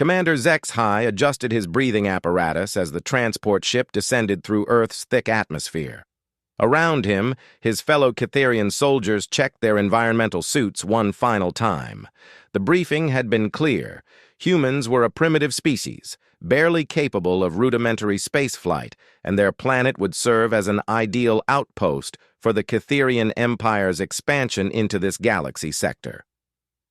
Commander HFY adjusted his breathing apparatus as the transport ship descended through Earth's thick atmosphere. Around him, his fellow Cytherian soldiers checked their environmental suits one final time. The briefing had been clear. Humans were a primitive species, barely capable of rudimentary spaceflight, and their planet would serve as an ideal outpost for the Cytherian Empire's expansion into this galaxy sector.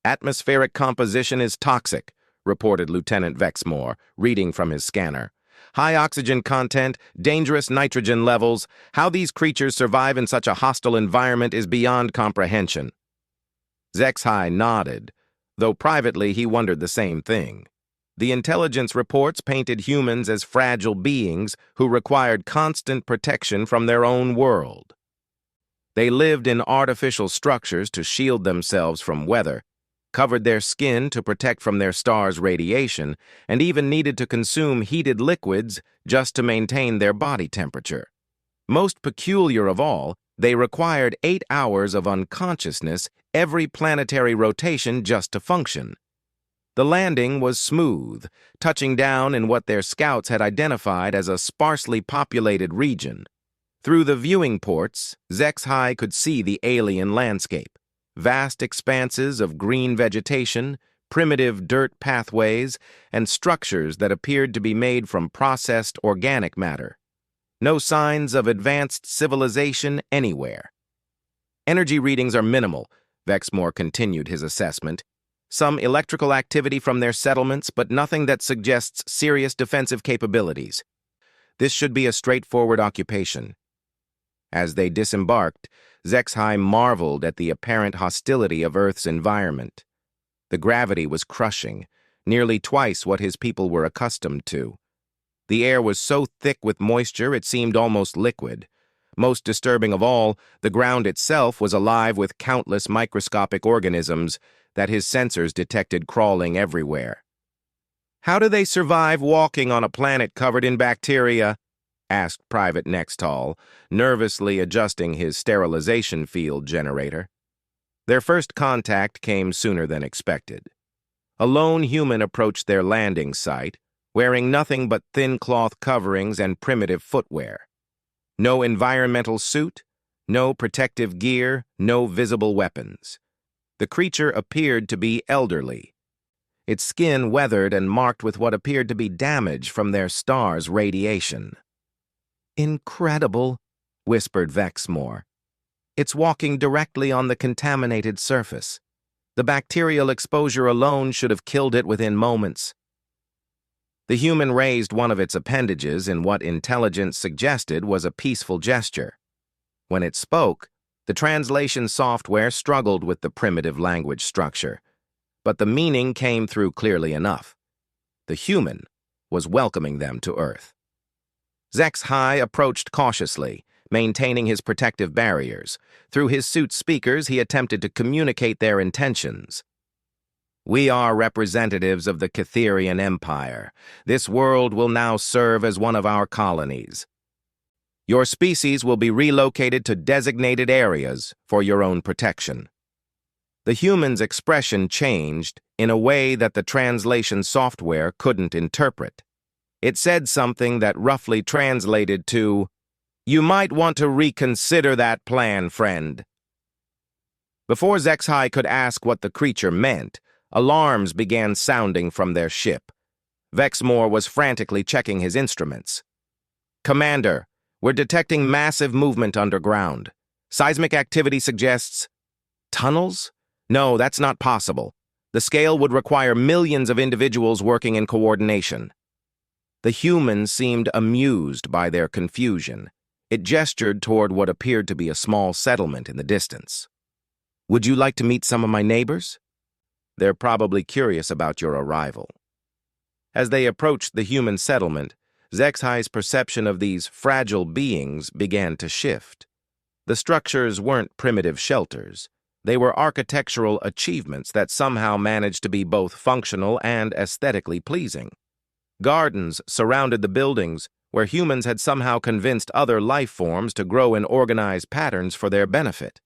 "Atmospheric composition is toxic," reported Lieutenant Vexmore, reading from his scanner. "High oxygen content, dangerous nitrogen levels. How these creatures survive in such a hostile environment is beyond comprehension." HFY nodded, though privately he wondered the same thing. The intelligence reports painted humans as fragile beings who required constant protection from their own world. They lived in artificial structures to shield themselves from weather, covered their skin to protect from their star's radiation, and even needed to consume heated liquids just to maintain their body temperature. Most peculiar of all, they required 8 hours of unconsciousness every planetary rotation just to function. The landing was smooth, touching down in what their scouts had identified as a sparsely populated region. Through the viewing ports, HFY could see the alien landscape. Vast expanses of green vegetation, primitive dirt pathways, and structures that appeared to be made from processed organic matter. No signs of advanced civilization anywhere. "Energy readings are minimal," Vexmore continued his assessment. "Some electrical activity from their settlements, but nothing that suggests serious defensive capabilities. This should be a straightforward occupation." As they disembarked, HFY marveled at the apparent hostility of Earth's environment. The gravity was crushing, nearly twice what his people were accustomed to. The air was so thick with moisture it seemed almost liquid. Most disturbing of all, the ground itself was alive with countless microscopic organisms that his sensors detected crawling everywhere. "How do they survive walking on a planet covered in bacteria?" asked Private Nextall, nervously adjusting his sterilization field generator. Their first contact came sooner than expected. A lone human approached their landing site, wearing nothing but thin cloth coverings and primitive footwear. No environmental suit, no protective gear, no visible weapons. The creature appeared to be elderly, its skin weathered and marked with what appeared to be damage from their star's radiation. "Incredible," whispered Vexmore. "It's walking directly on the contaminated surface. The bacterial exposure alone should have killed it within moments." The human raised one of its appendages in what intelligence suggested was a peaceful gesture. When it spoke, the translation software struggled with the primitive language structure, but the meaning came through clearly enough. The human was welcoming them to Earth. HFY approached cautiously, maintaining his protective barriers. Through his suit's speakers, he attempted to communicate their intentions. "We are representatives of the Cytherian Empire. This world will now serve as one of our colonies. Your species will be relocated to designated areas for your own protection." The human's expression changed in a way that the translation software couldn't interpret. It said something that roughly translated to, "You might want to reconsider that plan, friend." Before HFY could ask what the creature meant, alarms began sounding from their ship. Vexmore was frantically checking his instruments. "Commander, we're detecting massive movement underground. Seismic activity suggests..." "Tunnels? No, that's not possible. The scale would require millions of individuals working in coordination." The human seemed amused by their confusion. It gestured toward what appeared to be a small settlement in the distance. "Would you like to meet some of my neighbors? They're probably curious about your arrival." As they approached the human settlement, HFY's perception of these fragile beings began to shift. The structures weren't primitive shelters. They were architectural achievements that somehow managed to be both functional and aesthetically pleasing. Gardens surrounded the buildings, where humans had somehow convinced other life forms to grow in organized patterns for their benefit.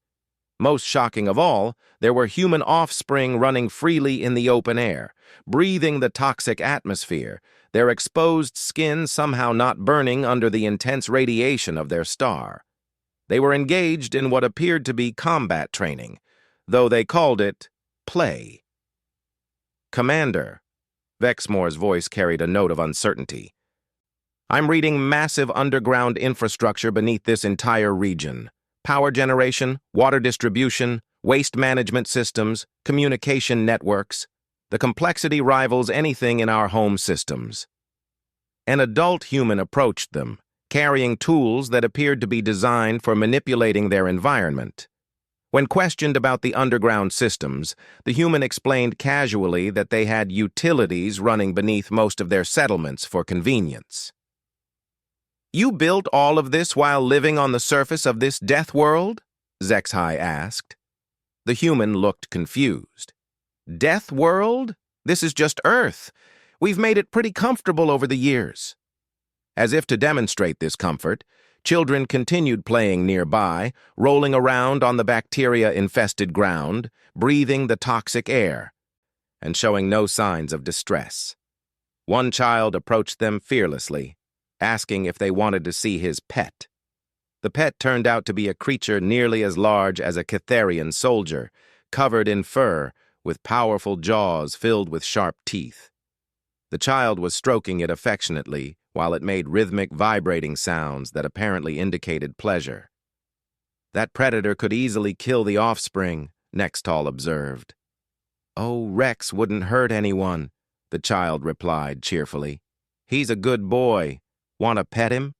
Most shocking of all, there were human offspring running freely in the open air, breathing the toxic atmosphere, their exposed skin somehow not burning under the intense radiation of their star. They were engaged in what appeared to be combat training, though they called it play. "Commander," Vexmore's voice carried a note of uncertainty. "I'm reading massive underground infrastructure beneath this entire region. Power generation, water distribution, waste management systems, communication networks. The complexity rivals anything in our home systems." An adult human approached them, carrying tools that appeared to be designed for manipulating their environment. When questioned about the underground systems, the human explained casually that they had utilities running beneath most of their settlements for convenience. "You built all of this while living on the surface of this death world?" HFY asked. The human looked confused. "Death world? This is just Earth. We've made it pretty comfortable over the years." As if to demonstrate this comfort, children continued playing nearby, rolling around on the bacteria-infested ground, breathing the toxic air, and showing no signs of distress. One child approached them fearlessly, asking if they wanted to see his pet. The pet turned out to be a creature nearly as large as a Catharian soldier, covered in fur, with powerful jaws filled with sharp teeth. The child was stroking it affectionately, while it made rhythmic vibrating sounds that apparently indicated pleasure. "That predator could easily kill the offspring," Nextall observed. "Oh, Rex wouldn't hurt anyone," the child replied cheerfully. "He's a good boy. Want to pet him?"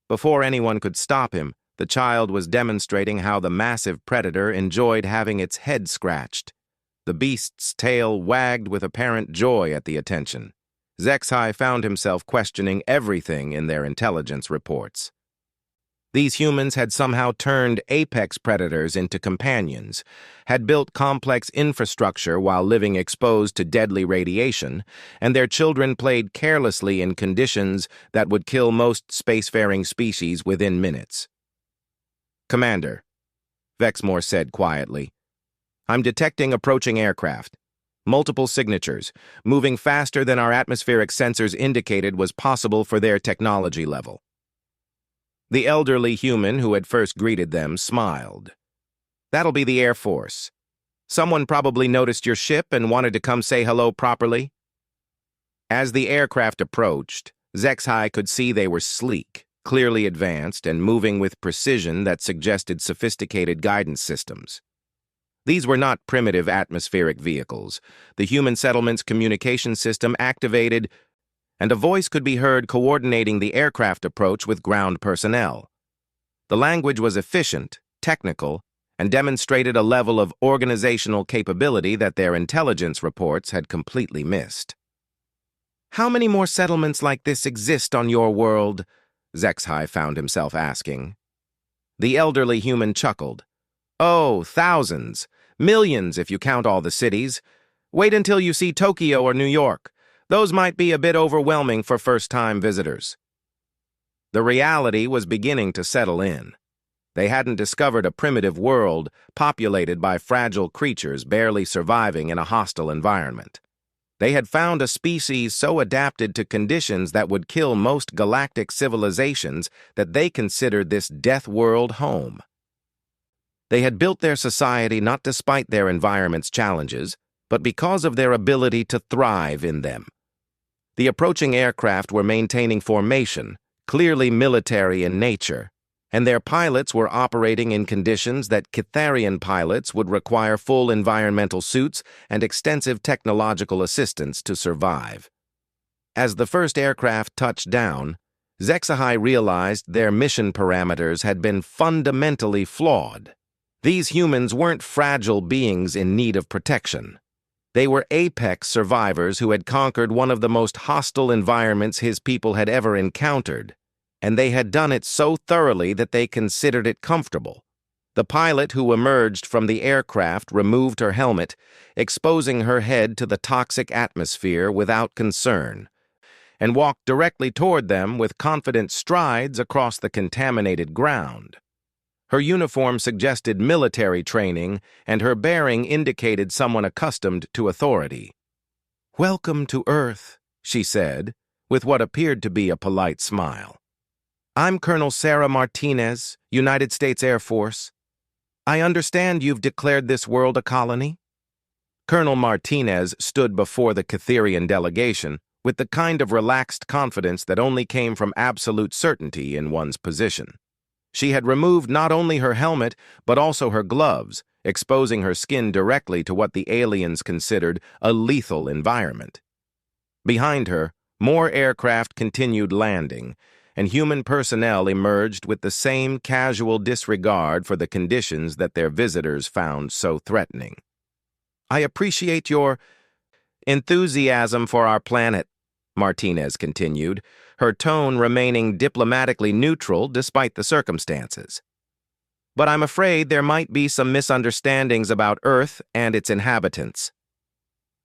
Before anyone could stop him, the child was demonstrating how the massive predator enjoyed having its head scratched. The beast's tail wagged with apparent joy at the attention. HFY found himself questioning everything in their intelligence reports. These humans had somehow turned apex predators into companions, had built complex infrastructure while living exposed to deadly radiation, and their children played carelessly in conditions that would kill most spacefaring species within minutes. "Commander," Vexmore said quietly, "I'm detecting approaching aircraft. Multiple signatures, moving faster than our atmospheric sensors indicated was possible for their technology level." The elderly human who had first greeted them smiled. "That'll be the Air Force. Someone probably noticed your ship and wanted to come say hello properly." As the aircraft approached, HFY could see they were sleek, clearly advanced, and moving with precision that suggested sophisticated guidance systems. These were not primitive atmospheric vehicles. The human settlement's communication system activated, and a voice could be heard coordinating the aircraft approach with ground personnel. The language was efficient, technical, and demonstrated a level of organizational capability that their intelligence reports had completely missed. "How many more settlements like this exist on your world?" HFY found himself asking. The elderly human chuckled. "Oh, thousands. Millions if you count all the cities. Wait until you see Tokyo or New York. Those might be a bit overwhelming for first-time visitors." The reality was beginning to settle in. They hadn't discovered a primitive world populated by fragile creatures barely surviving in a hostile environment. They had found a species so adapted to conditions that would kill most galactic civilizations that they considered this death world home. They had built their society not despite their environment's challenges, but because of their ability to thrive in them. The approaching aircraft were maintaining formation, clearly military in nature, and their pilots were operating in conditions that Catharian pilots would require full environmental suits and extensive technological assistance to survive. As the first aircraft touched down, HFY realized their mission parameters had been fundamentally flawed. These humans weren't fragile beings in need of protection. They were apex survivors who had conquered one of the most hostile environments his people had ever encountered, and they had done it so thoroughly that they considered it comfortable. The pilot who emerged from the aircraft removed her helmet, exposing her head to the toxic atmosphere without concern, and walked directly toward them with confident strides across the contaminated ground. Her uniform suggested military training, and her bearing indicated someone accustomed to authority. "Welcome to Earth," she said, with what appeared to be a polite smile. "I'm Colonel Sarah Martinez, United States Air Force. I understand you've declared this world a colony?" Colonel Martinez stood before the Catherian delegation with the kind of relaxed confidence that only came from absolute certainty in one's position. She had removed not only her helmet, but also her gloves, exposing her skin directly to what the aliens considered a lethal environment. Behind her, more aircraft continued landing, and human personnel emerged with the same casual disregard for the conditions that their visitors found so threatening. "I appreciate your enthusiasm for our planet," Martinez continued, her tone remaining diplomatically neutral despite the circumstances. "But I'm afraid there might be some misunderstandings about Earth and its inhabitants."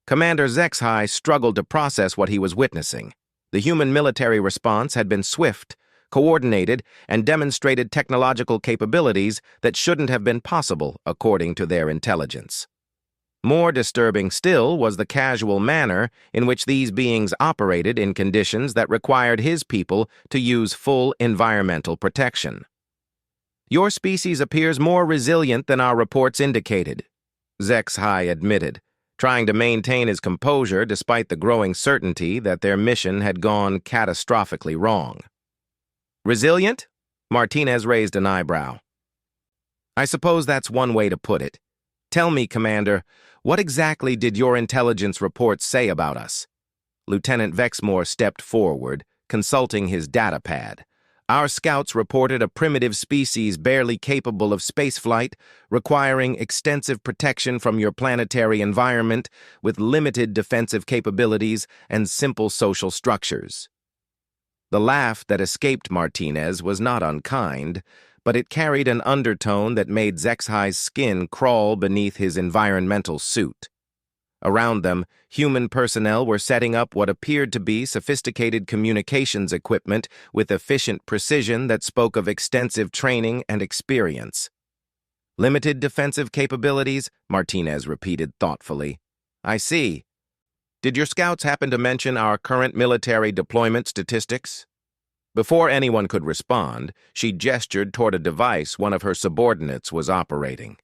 Commander HFY struggled to process what he was witnessing. The human military response had been swift, coordinated, and demonstrated technological capabilities that shouldn't have been possible according to their intelligence. More disturbing still was the casual manner in which these beings operated in conditions that required his people to use full environmental protection. "Your species appears more resilient than our reports indicated," HFY admitted, trying to maintain his composure despite the growing certainty that their mission had gone catastrophically wrong. "Resilient?" Martinez raised an eyebrow. "I suppose that's one way to put it. Tell me, Commander, what exactly did your intelligence reports say about us?" Lieutenant Vexmore stepped forward, consulting his data pad. "Our scouts reported a primitive species barely capable of spaceflight, requiring extensive protection from your planetary environment, with limited defensive capabilities and simple social structures." The laugh that escaped Martinez was not unkind, but it carried an undertone that made HFY's skin crawl beneath his environmental suit. Around them, human personnel were setting up what appeared to be sophisticated communications equipment with efficient precision that spoke of extensive training and experience. "Limited defensive capabilities," Martinez repeated thoughtfully. "I see. Did your scouts happen to mention our current military deployment statistics?" Before anyone could respond, she gestured toward a device one of her subordinates was operating.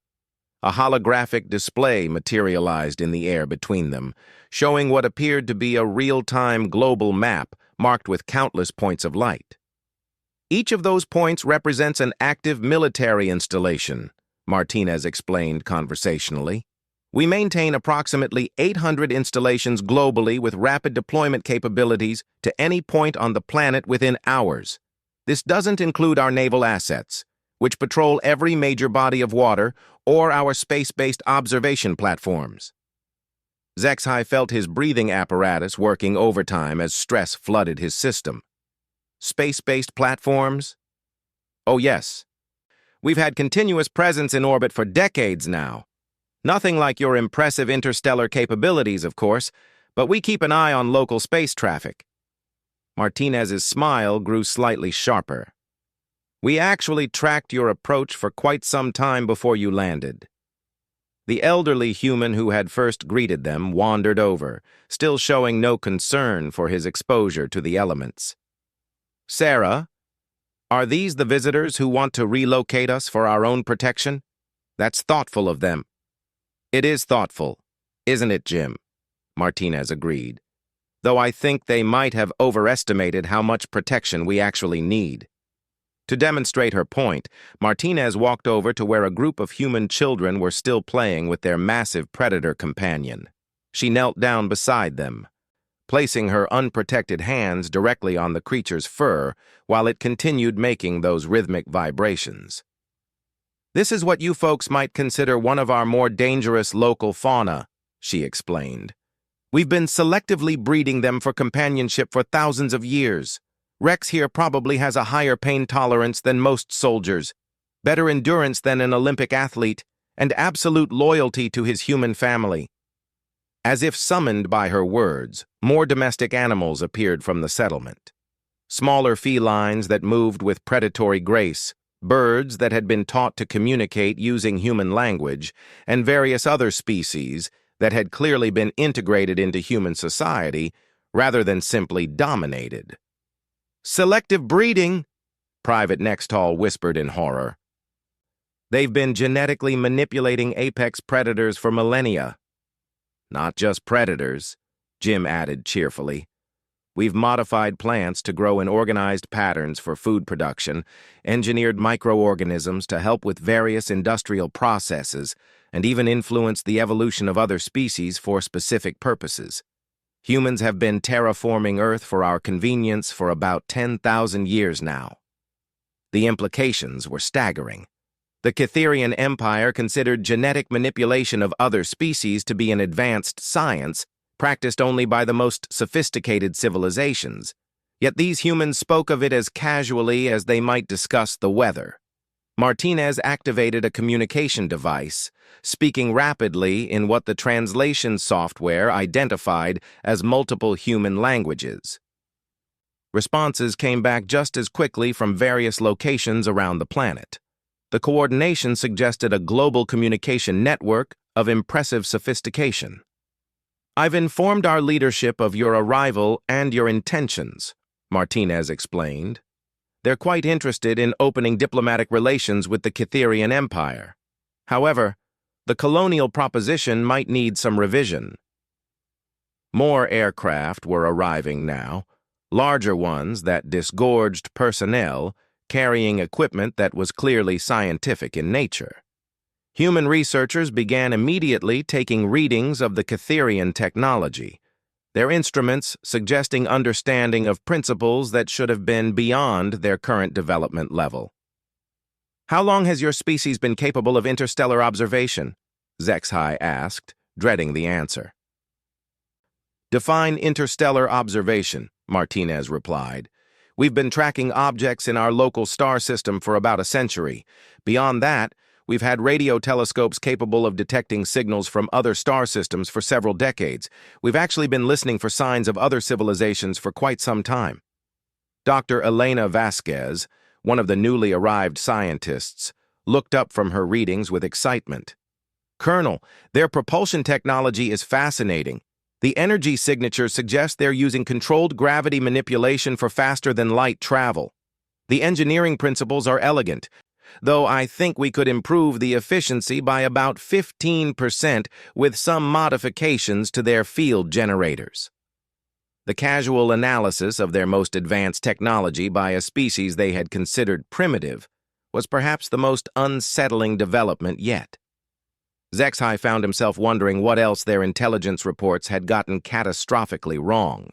A holographic display materialized in the air between them, showing what appeared to be a real-time global map marked with countless points of light. "Each of those points represents an active military installation," Martinez explained conversationally. "We maintain approximately 800 installations globally with rapid deployment capabilities to any point on the planet within hours. This doesn't include our naval assets, which patrol every major body of water, or our space-based observation platforms." HFY felt his breathing apparatus working overtime as stress flooded his system. "Space-based platforms?" "Oh, yes. We've had continuous presence in orbit for decades now. Nothing like your impressive interstellar capabilities, of course, but we keep an eye on local space traffic." Martinez's smile grew slightly sharper. "We actually tracked your approach for quite some time before you landed." The elderly human who had first greeted them wandered over, still showing no concern for his exposure to the elements. "Sarah, are these the visitors who want to relocate us for our own protection? That's thoughtful of them." "It is thoughtful, isn't it, Jim?" Martinez agreed, "though I think they might have overestimated how much protection we actually need." To demonstrate her point, Martinez walked over to where a group of human children were still playing with their massive predator companion. She knelt down beside them, placing her unprotected hands directly on the creature's fur while it continued making those rhythmic vibrations. "This is what you folks might consider one of our more dangerous local fauna," she explained. "We've been selectively breeding them for companionship for thousands of years. Rex here probably has a higher pain tolerance than most soldiers, better endurance than an Olympic athlete, and absolute loyalty to his human family." As if summoned by her words, more domestic animals appeared from the settlement. Smaller felines that moved with predatory grace, birds that had been taught to communicate using human language, and various other species that had clearly been integrated into human society rather than simply dominated. "Selective breeding," Private Nextall whispered in horror. "They've been genetically manipulating apex predators for millennia." "Not just predators," Jim added cheerfully. "We've modified plants to grow in organized patterns for food production, engineered microorganisms to help with various industrial processes, and even influenced the evolution of other species for specific purposes. Humans have been terraforming Earth for our convenience for about 10,000 years now." The implications were staggering. The Cytherian Empire considered genetic manipulation of other species to be an advanced science practiced only by the most sophisticated civilizations, yet these humans spoke of it as casually as they might discuss the weather. Martinez activated a communication device, speaking rapidly in what the translation software identified as multiple human languages. Responses came back just as quickly from various locations around the planet. The coordination suggested a global communication network of impressive sophistication. "I've informed our leadership of your arrival and your intentions," Martinez explained. "They're quite interested in opening diplomatic relations with the Cytherian Empire. However, the colonial proposition might need some revision." More aircraft were arriving now, larger ones that disgorged personnel, carrying equipment that was clearly scientific in nature. Human researchers began immediately taking readings of the Cytherian technology, their instruments suggesting understanding of principles that should have been beyond their current development level. "How long has your species been capable of interstellar observation?" HFY asked, dreading the answer. "Define interstellar observation," Martinez replied. "We've been tracking objects in our local star system for about a century. Beyond that, we've had radio telescopes capable of detecting signals from other star systems for several decades. We've actually been listening for signs of other civilizations for quite some time." Dr. Elena Vasquez, one of the newly arrived scientists, looked up from her readings with excitement. "Colonel, their propulsion technology is fascinating. The energy signature suggests they're using controlled gravity manipulation for faster-than-light travel. The engineering principles are elegant, though I think we could improve the efficiency by about 15% with some modifications to their field generators." The casual analysis of their most advanced technology by a species they had considered primitive was perhaps the most unsettling development yet. HFY found himself wondering what else their intelligence reports had gotten catastrophically wrong.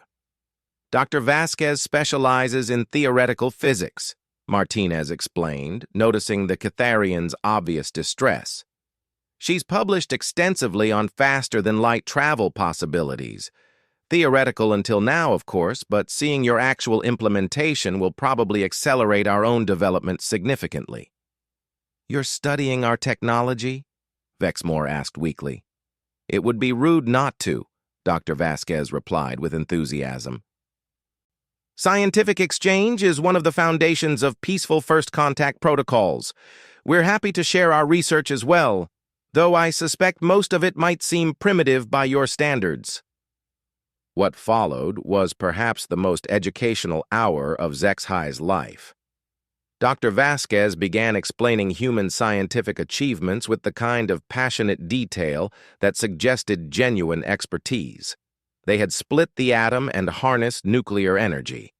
"Dr. Vasquez specializes in theoretical physics," Martinez explained, noticing the Cytherians' obvious distress. "She's published extensively on faster-than-light travel possibilities. Theoretical until now, of course, but seeing your actual implementation will probably accelerate our own development significantly." "You're studying our technology?" Vexmore asked weakly. "It would be rude not to," Dr. Vasquez replied with enthusiasm. "Scientific exchange is one of the foundations of peaceful first contact protocols. We're happy to share our research as well, though I suspect most of it might seem primitive by your standards." What followed was perhaps the most educational hour of HFY's life. Dr. Vasquez began explaining human scientific achievements with the kind of passionate detail that suggested genuine expertise. They had split the atom and harnessed nuclear energy.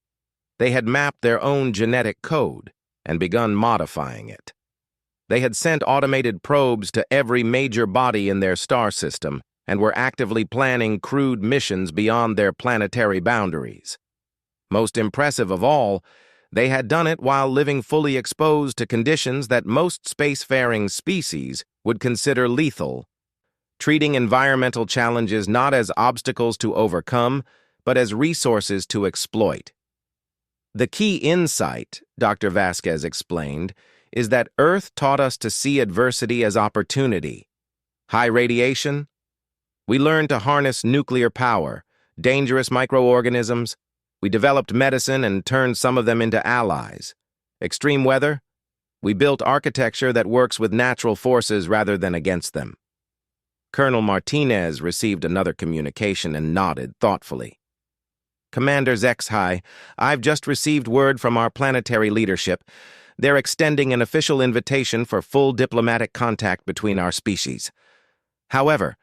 They had mapped their own genetic code and begun modifying it. They had sent automated probes to every major body in their star system and were actively planning crewed missions beyond their planetary boundaries. Most impressive of all, they had done it while living fully exposed to conditions that most spacefaring species would consider lethal, treating environmental challenges not as obstacles to overcome, but as resources to exploit. "The key insight," Dr. Vasquez explained, "is that Earth taught us to see adversity as opportunity. High radiation? We learned to harness nuclear power, dangerous microorganisms. We developed medicine and turned some of them into allies. Extreme weather? We built architecture that works with natural forces rather than against them. Colonel Martinez received another communication and nodded thoughtfully. Commander HFY, I've just received word from our planetary leadership. They're extending an official invitation for full diplomatic contact between our species. However,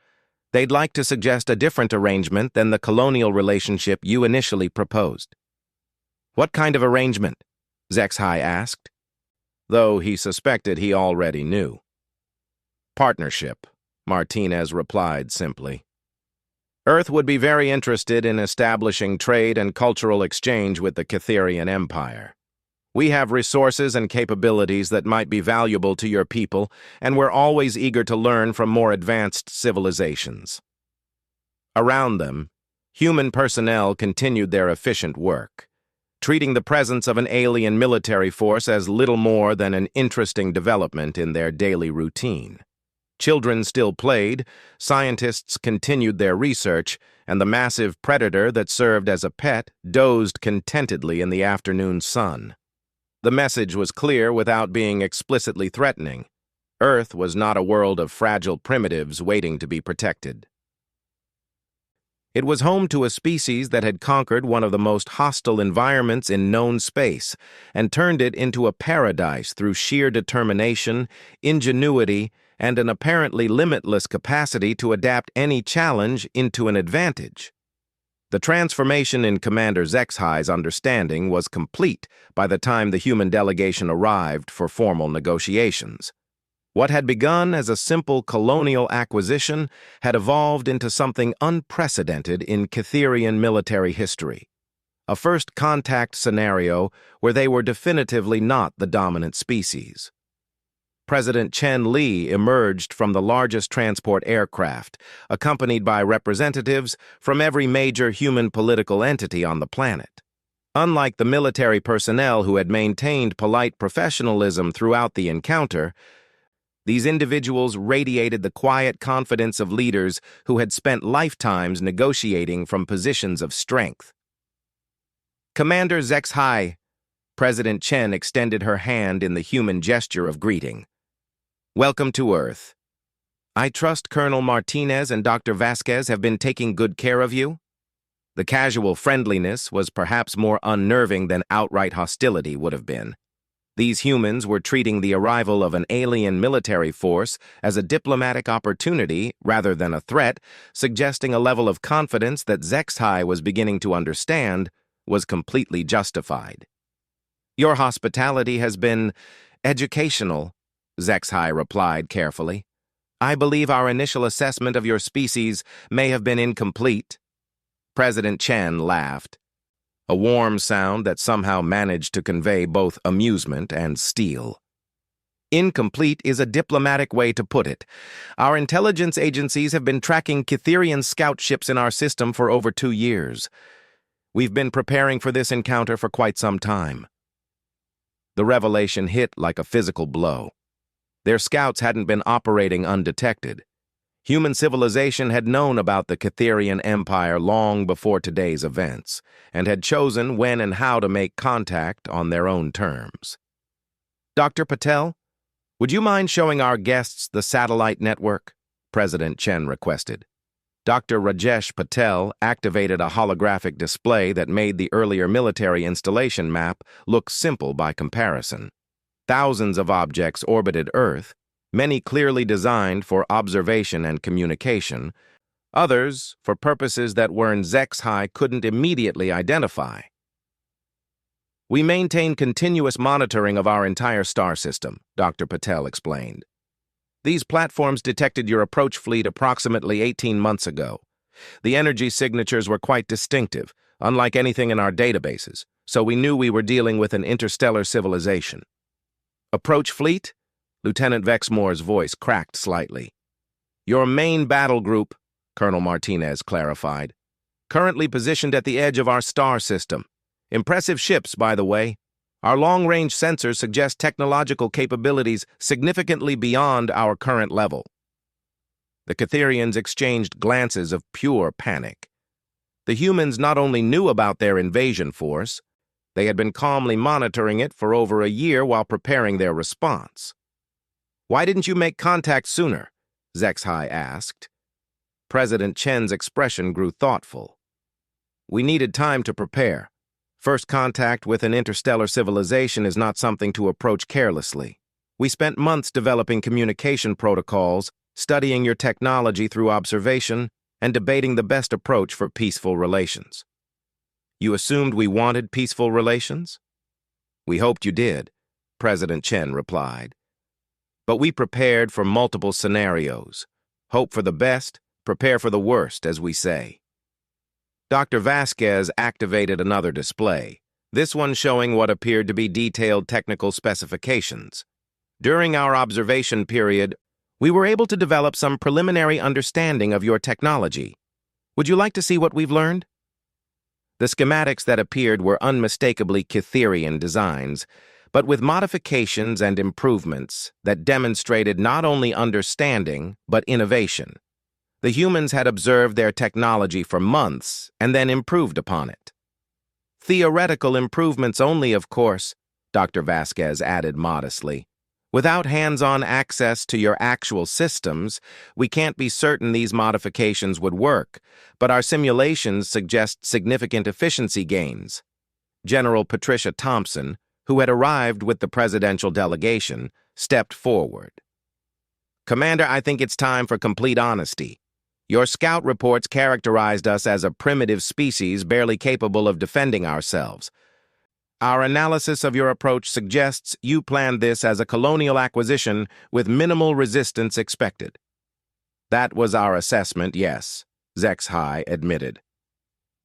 they'd like to suggest a different arrangement than the colonial relationship you initially proposed. What kind of arrangement? HFY asked, though he suspected he already knew. Partnership, Martinez replied simply. Earth would be very interested in establishing trade and cultural exchange with the Catherian Empire. We have resources and capabilities that might be valuable to your people, and we're always eager to learn from more advanced civilizations. Around them, human personnel continued their efficient work, treating the presence of an alien military force as little more than an interesting development in their daily routine. Children still played, scientists continued their research, and the massive predator that served as a pet dozed contentedly in the afternoon sun. The message was clear without being explicitly threatening. Earth was not a world of fragile primitives waiting to be protected. It was home to a species that had conquered one of the most hostile environments in known space and turned it into a paradise through sheer determination, ingenuity, and an apparently limitless capacity to adapt any challenge into an advantage. The transformation in Commander HFY's understanding was complete by the time the human delegation arrived for formal negotiations. What had begun as a simple colonial acquisition had evolved into something unprecedented in Catherian military history. A first contact scenario where they were definitively not the dominant species. President Chen Li emerged from the largest transport aircraft, accompanied by representatives from every major human political entity on the planet. Unlike the military personnel who had maintained polite professionalism throughout the encounter, these individuals radiated the quiet confidence of leaders who had spent lifetimes negotiating from positions of strength. Commander HFY, President Chen extended her hand in the human gesture of greeting. Welcome to Earth. I trust Colonel Martinez and Dr. Vasquez have been taking good care of you? The casual friendliness was perhaps more unnerving than outright hostility would have been. These humans were treating the arrival of an alien military force as a diplomatic opportunity rather than a threat, suggesting a level of confidence that HFY was beginning to understand was completely justified. Your hospitality has been educational, HFY replied carefully. I believe our initial assessment of your species may have been incomplete. President Chen laughed, a warm sound that somehow managed to convey both amusement and steel. Incomplete is a diplomatic way to put it. Our intelligence agencies have been tracking Catherian scout ships in our system for over 2 years. We've been preparing for this encounter for quite some time. The revelation hit like a physical blow. Their scouts hadn't been operating undetected. Human civilization had known about the Catherian Empire long before today's events, and had chosen when and how to make contact on their own terms. Dr. Patel, would you mind showing our guests the satellite network? President Chen requested. Dr. Rajesh Patel activated a holographic display that made the earlier military installation map look simple by comparison. Thousands of objects orbited Earth, many clearly designed for observation and communication, others for purposes that HFY couldn't immediately identify. We maintain continuous monitoring of our entire star system, Dr. Patel explained. These platforms detected your approach fleet approximately 18 months ago. The energy signatures were quite distinctive, unlike anything in our databases, so we knew we were dealing with an interstellar civilization. Approach fleet? Lieutenant Vexmore's voice cracked slightly. Your main battle group, Colonel Martinez clarified, currently positioned at the edge of our star system. Impressive ships, by the way. Our long-range sensors suggest technological capabilities significantly beyond our current level. The Catherians exchanged glances of pure panic. The humans not only knew about their invasion force, They had been calmly monitoring it for over a year while preparing their response. "Why didn't you make contact sooner?" Zexhai asked. President Chen's expression grew thoughtful. "We needed time to prepare. First contact with an interstellar civilization is not something to approach carelessly. We spent months developing communication protocols, studying your technology through observation, and debating the best approach for peaceful relations." "You assumed we wanted peaceful relations?" "We hoped you did," President Chen replied. "But we prepared for multiple scenarios. Hope for the best, prepare for the worst, as we say." Dr. Vasquez activated another display, this one showing what appeared to be detailed technical specifications. "During our observation period, we were able to develop some preliminary understanding of your technology. Would you like to see what we've learned?" The schematics that appeared were unmistakably Cytherian designs, but with modifications and improvements that demonstrated not only understanding, but innovation. The humans had observed their technology for months and then improved upon it. "Theoretical improvements only, of course," Dr. Vasquez added modestly. "Without hands-on access to your actual systems, we can't be certain these modifications would work, but our simulations suggest significant efficiency gains." General Patricia Thompson, who had arrived with the presidential delegation, stepped forward. "Commander, I think it's time for complete honesty. Your scout reports characterized us as a primitive species barely capable of defending ourselves. Our analysis of your approach suggests you planned this as a colonial acquisition with minimal resistance expected." "That was our assessment, yes," Zexhai admitted.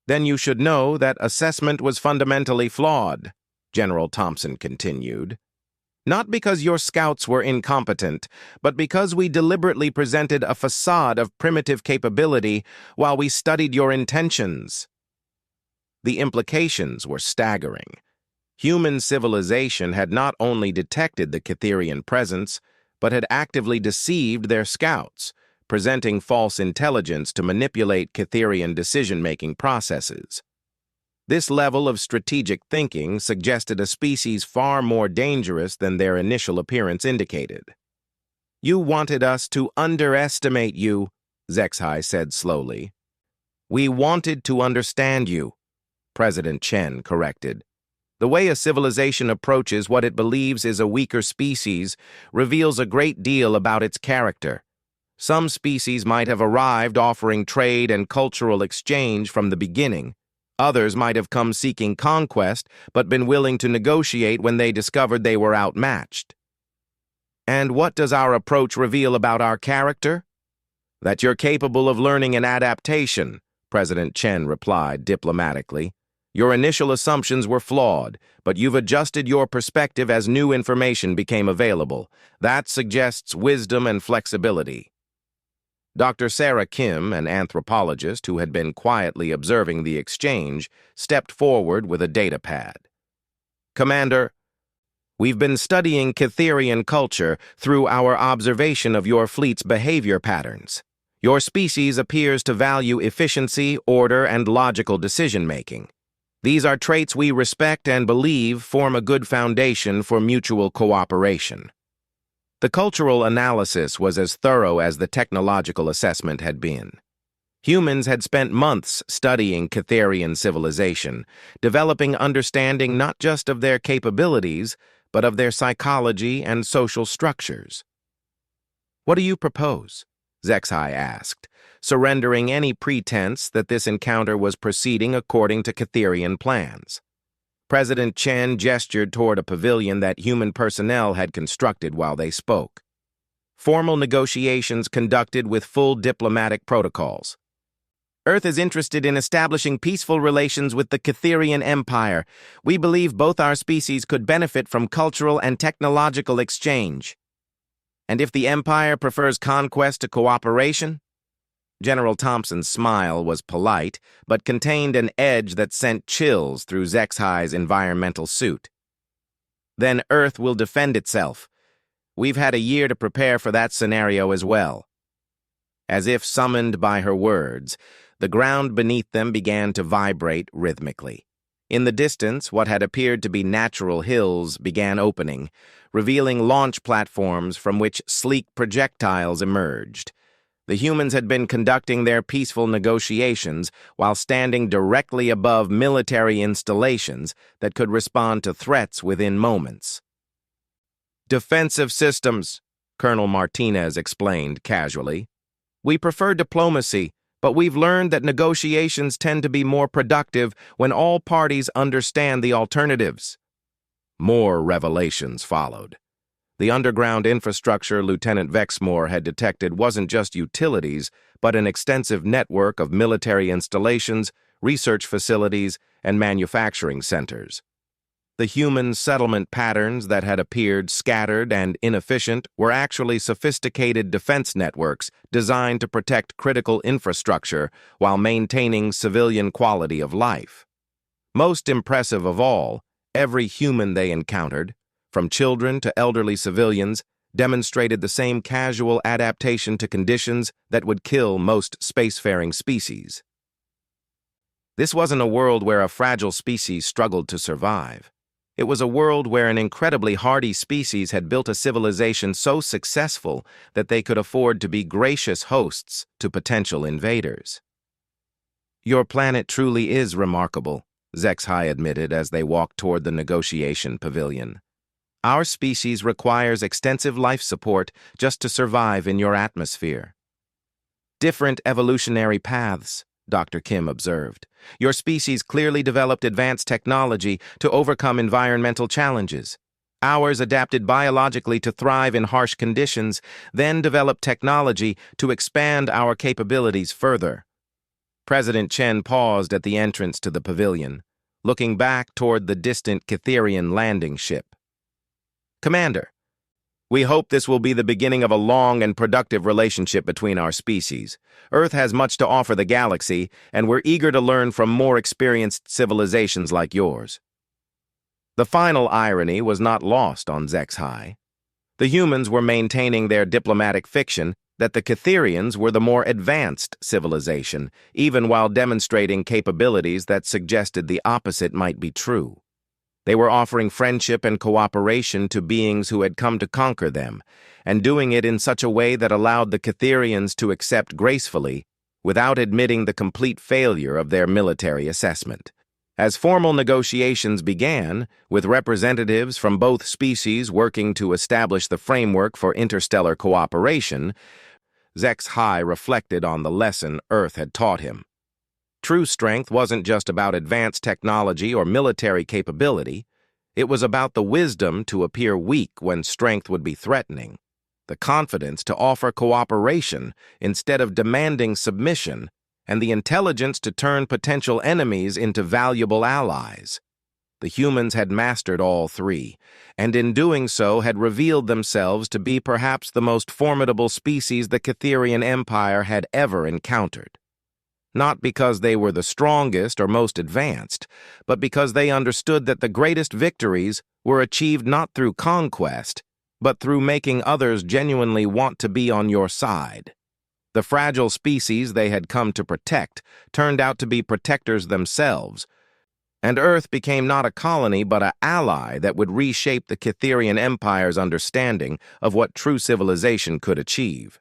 "Then you should know that assessment was fundamentally flawed," General Thompson continued. "Not because your scouts were incompetent, but because we deliberately presented a facade of primitive capability while we studied your intentions." The implications were staggering. Human civilization had not only detected the Cytherian presence, but had actively deceived their scouts, presenting false intelligence to manipulate Cytherian decision-making processes. This level of strategic thinking suggested a species far more dangerous than their initial appearance indicated. "You wanted us to underestimate you," Zexhai said slowly. "We wanted to understand you," President Chen corrected. "The way a civilization approaches what it believes is a weaker species reveals a great deal about its character. Some species might have arrived offering trade and cultural exchange from the beginning. Others might have come seeking conquest, but been willing to negotiate when they discovered they were outmatched." "And what does our approach reveal about our character?" "That you're capable of learning and adaptation," President Chen replied diplomatically. "Your initial assumptions were flawed, but you've adjusted your perspective as new information became available. That suggests wisdom and flexibility." Dr. Sarah Kim, an anthropologist who had been quietly observing the exchange, stepped forward with a data pad. "Commander, we've been studying Cytherian culture through our observation of your fleet's behavior patterns. Your species appears to value efficiency, order, and logical decision-making. These are traits we respect and believe form a good foundation for mutual cooperation." The cultural analysis was as thorough as the technological assessment had been. Humans had spent months studying Cytherian civilization, developing understanding not just of their capabilities, but of their psychology and social structures. "What do you propose?" Zexhai asked, surrendering any pretense that this encounter was proceeding according to Cytherian plans. President Chen gestured toward a pavilion that human personnel had constructed while they spoke. "Formal negotiations conducted with full diplomatic protocols. Earth is interested in establishing peaceful relations with the Cytherian Empire. We believe both our species could benefit from cultural and technological exchange. And if the Empire prefers conquest to cooperation?" General Thompson's smile was polite, but contained an edge that sent chills through Zexhai's environmental suit. "Then Earth will defend itself. We've had a year to prepare for that scenario as well." As if summoned by her words, the ground beneath them began to vibrate rhythmically. In the distance, what had appeared to be natural hills began opening, revealing launch platforms from which sleek projectiles emerged. The humans had been conducting their peaceful negotiations while standing directly above military installations that could respond to threats within moments. "Defensive systems," Colonel Martinez explained casually. "We prefer diplomacy, but we've learned that negotiations tend to be more productive when all parties understand the alternatives." More revelations followed. The underground infrastructure Lieutenant Vexmore had detected wasn't just utilities, but an extensive network of military installations, research facilities, and manufacturing centers. The human settlement patterns that had appeared scattered and inefficient were actually sophisticated defense networks designed to protect critical infrastructure while maintaining civilian quality of life. Most impressive of all, every human they encountered, from children to elderly civilians, demonstrated the same casual adaptation to conditions that would kill most spacefaring species. This wasn't a world where a fragile species struggled to survive. It was a world where an incredibly hardy species had built a civilization so successful that they could afford to be gracious hosts to potential invaders. "Your planet truly is remarkable," Zexhai admitted as they walked toward the negotiation pavilion. "Our species requires extensive life support just to survive in your atmosphere." "Different evolutionary paths," Dr. Kim observed. "Your species clearly developed advanced technology to overcome environmental challenges. Ours adapted biologically to thrive in harsh conditions, then developed technology to expand our capabilities further." President Chen paused at the entrance to the pavilion, looking back toward the distant Cytherian landing ship. "Commander, we hope this will be the beginning of a long and productive relationship between our species. Earth has much to offer the galaxy, and we're eager to learn from more experienced civilizations like yours." The final irony was not lost on Zexhai. The humans were maintaining their diplomatic fiction that the Cytherians were the more advanced civilization, even while demonstrating capabilities that suggested the opposite might be true. They were offering friendship and cooperation to beings who had come to conquer them, and doing it in such a way that allowed the Cytherians to accept gracefully without admitting the complete failure of their military assessment. As formal negotiations began, with representatives from both species working to establish the framework for interstellar cooperation, Zexhai reflected on the lesson Earth had taught him. True strength wasn't just about advanced technology or military capability. It was about the wisdom to appear weak when strength would be threatening, the confidence to offer cooperation instead of demanding submission, and the intelligence to turn potential enemies into valuable allies. The humans had mastered all three, and in doing so had revealed themselves to be perhaps the most formidable species the Cytherian Empire had ever encountered. Not because they were the strongest or most advanced, but because they understood that the greatest victories were achieved not through conquest, but through making others genuinely want to be on your side. The fragile species they had come to protect turned out to be protectors themselves, and Earth became not a colony but an ally that would reshape the Cytherian Empire's understanding of what true civilization could achieve.